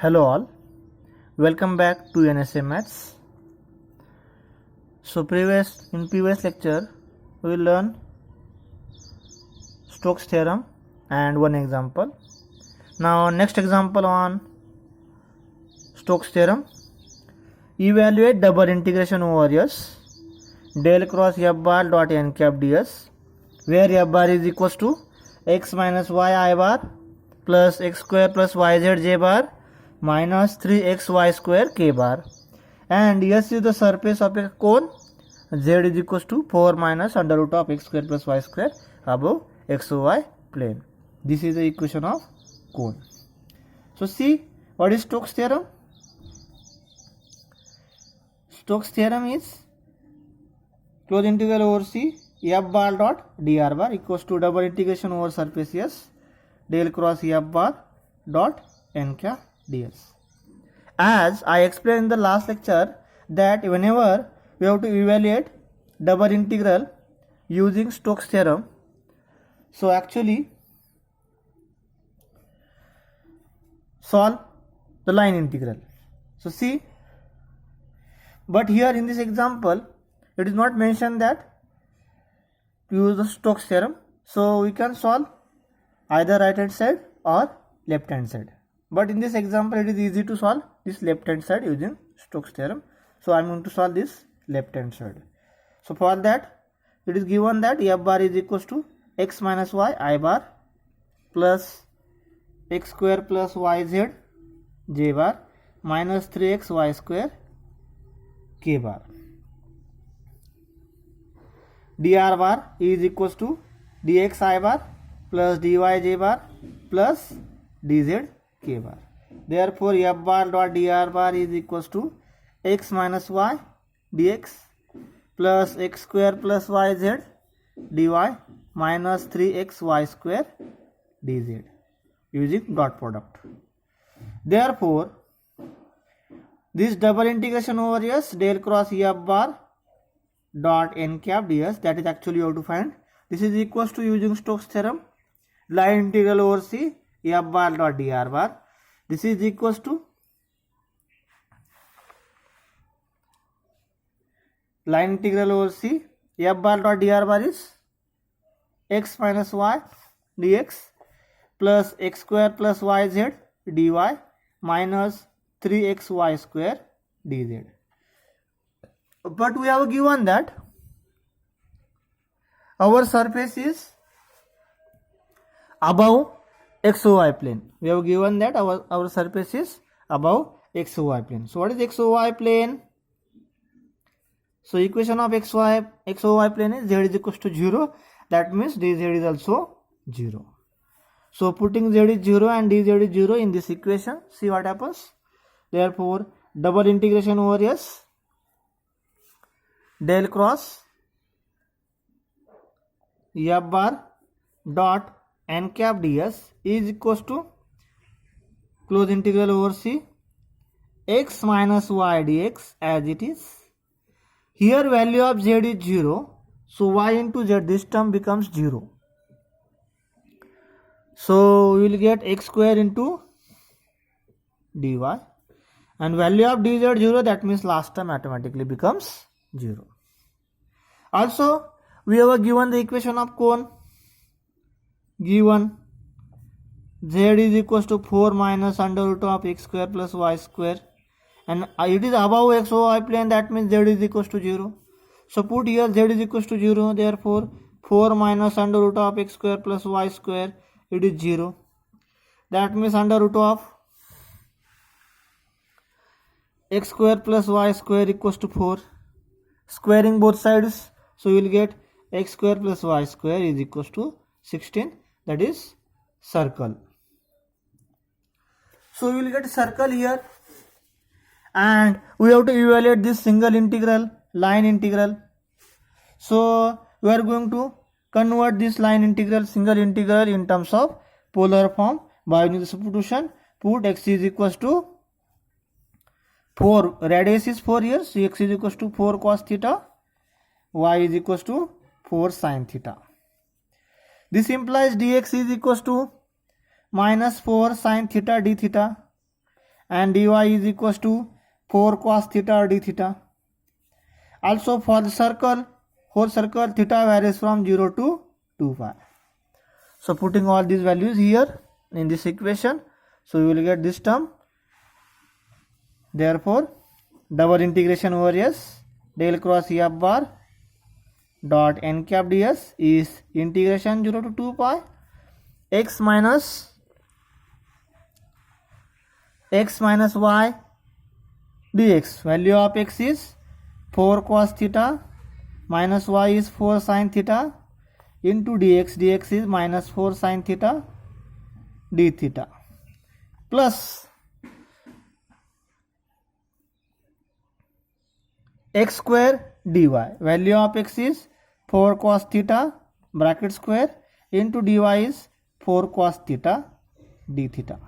Hello all, welcome back to NSA Maths. So in previous lecture we will learn Stokes theorem and one example. Now next example on Stokes theorem. Evaluate double integration over S del cross f bar dot n cap ds, where f bar is equals to x minus y I bar plus x square plus yz j bar minus 3xy square k bar, and S is the surface of a cone, z is equals to 4 minus under root of x square plus y square above xy plane. This is the equation of cone. So see, what is Stokes theorem? Stokes theorem is close integral over C f bar dot dr bar equals to double integration over surface S del cross f bar dot n cap ds. As I explained in the last lecture that whenever we have to evaluate double integral using Stokes theorem, so actually solve the line integral. So see, but here in this example it is not mentioned that use the Stokes theorem, so we can solve either right hand side or left hand side. But in this example it is easy to solve this left hand side using Stokes theorem. So I am going to solve this left hand side. So for that it is given that f bar is equals to x minus y I bar plus x square plus yz j bar minus 3xy square k bar. Dr bar is equals to dx I bar plus dy j bar plus dz k bar. Therefore f bar dot dr bar is equals to x minus y dx plus x square plus yz dy minus 3xy square dz using dot product. Therefore this double integration over S del cross f bar dot n cap ds, that is actually you have to find, this is equals to using Stokes theorem line integral over C f bar dot dr bar, this is equals to line integral over C f bar dot dr bar is x minus y dx plus x square plus yz dy minus 3xy square dz. But we have given that our surface is above xy plane. We have given that our surface is above xy plane. So what is xy plane? So equation of xy plane is z is equals to 0. That means dz is also 0. So putting z is 0 and dz is 0 in this equation, see what happens. Therefore double integration over S del cross f bar dot n cap ds is equals to close integral over C x minus y dx as it is. Here value of z is 0, so y into z, this term becomes 0. So we will get x square into dy, and value of dz 0, that means last term automatically becomes 0. Also we have given the equation of cone, given z is equals to 4 minus under root of x square plus y square, and it is above xy plane, that means z is equals to 0. So put here z is equals to 0, therefore 4 minus under root of x square plus y square, it is 0. That means under root of x square plus y square equals to 4. Squaring both sides, so we will get x square plus y square is equals to 16, that is circle. So we will get circle here, and we have to evaluate this single integral, line integral. So we are going to convert this line integral, single integral, in terms of polar form by using the substitution. Put x is equals to 4, radius is 4 here, so x is equals to 4 cos theta, y is equals to 4 sin theta. This implies dx is equals to minus 4 sin theta d theta, and dy is equals to 4 cos theta or d theta. Also for the circle, whole circle, theta varies from 0 to 2 pi. So putting all these values here in this equation, so you will get this term. Therefore double integration over s del cross f bar dot n cap ds is integration 0 to 2 pi x minus y dx. Value of x is 4 cos theta minus y is 4 sin theta into dx. Dx is minus 4 sin theta d theta plus x square dy. Value of x is 4 cos theta bracket square into dy is 4 cos theta d theta.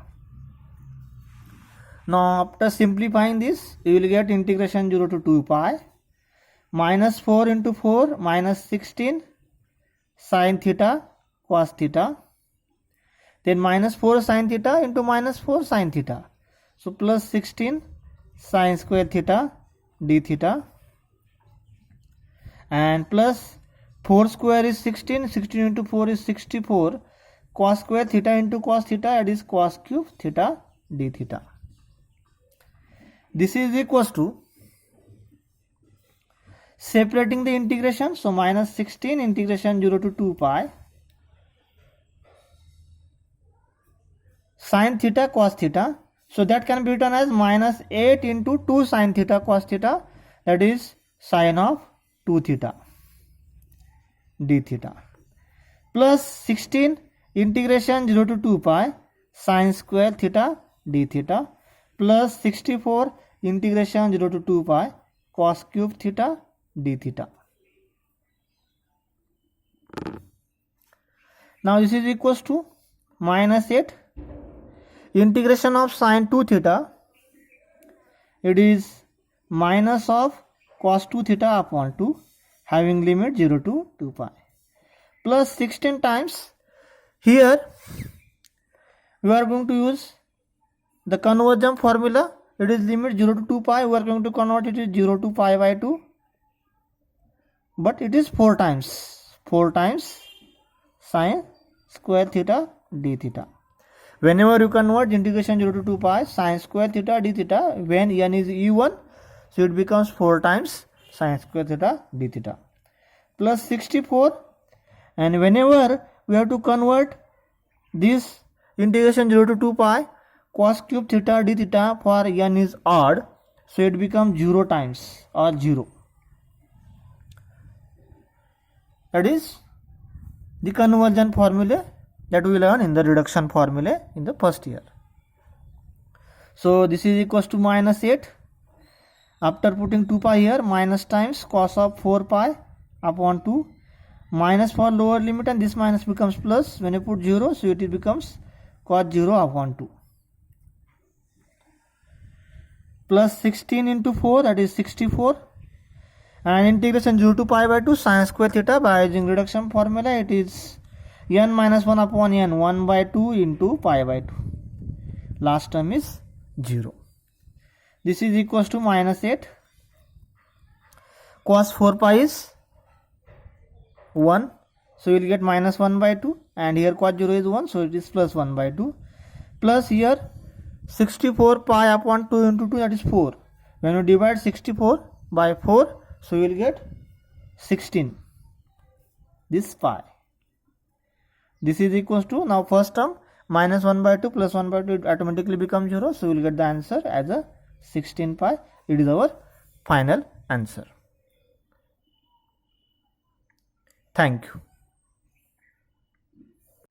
Now after simplifying this, you will get integration 0 to 2 pi minus 4 into 4 minus 16 sin theta cos theta, then minus 4 sin theta into minus 4 sin theta, so plus 16 sin square theta d theta, and plus 4 square is 16, 16 into 4 is 64, cos square theta into cos theta, that is cos cube theta d theta. This is equals to, separating the integration, so minus 16 integration 0 to 2 pi sin theta cos theta, so that can be written as minus 8 into 2 sin theta cos theta, that is sin of 2 theta d theta, plus 16 integration 0 to 2 pi sin square theta d theta, plus 64 integration 0 to 2 pi cos cube theta d theta. Now this is equals to minus 8 integration of sin 2 theta, it is minus of cos 2 theta upon 2 having limit 0 to 2 pi, plus 16 times, here we are going to use the conversion formula, it is limit 0 to 2 pi, we are going to convert it to 0 to pi by 2, but it is 4 times sin square theta d theta. Whenever you convert integration 0 to 2 pi sin square theta d theta, when n is even, so it becomes 4 times sin square theta d theta, plus 64, and whenever we have to convert this integration 0 to 2 pi cos cube theta d theta for n is odd, so it becomes 0 times or 0. That is the conversion formula that we learn in the reduction formula in the first year. So this is equals to minus 8. After putting 2 pi here, minus times cos of 4 pi upon 2, minus for lower limit, and this minus becomes plus. When you put 0, so it becomes cos 0 upon 2. Plus 16 into 4, that is 64. And integration 0 to pi by 2 sin square theta, by using reduction formula, it is n minus 1 upon n, 1 by 2 into pi by 2. Last term is 0. This is equals to minus 8. Cos 4 pi is 1. So you will get minus 1 by 2. And here cos 0 is 1. So it is plus 1 by 2. Plus here 64 pi upon 2 into 2, that is 4. When you divide 64 by 4, so you will get 16. This pi. This is equals to, now first term minus 1 by 2 plus 1 by 2, it automatically becomes 0. So you will get the answer as a 16 pi. It is our final answer. Thank you.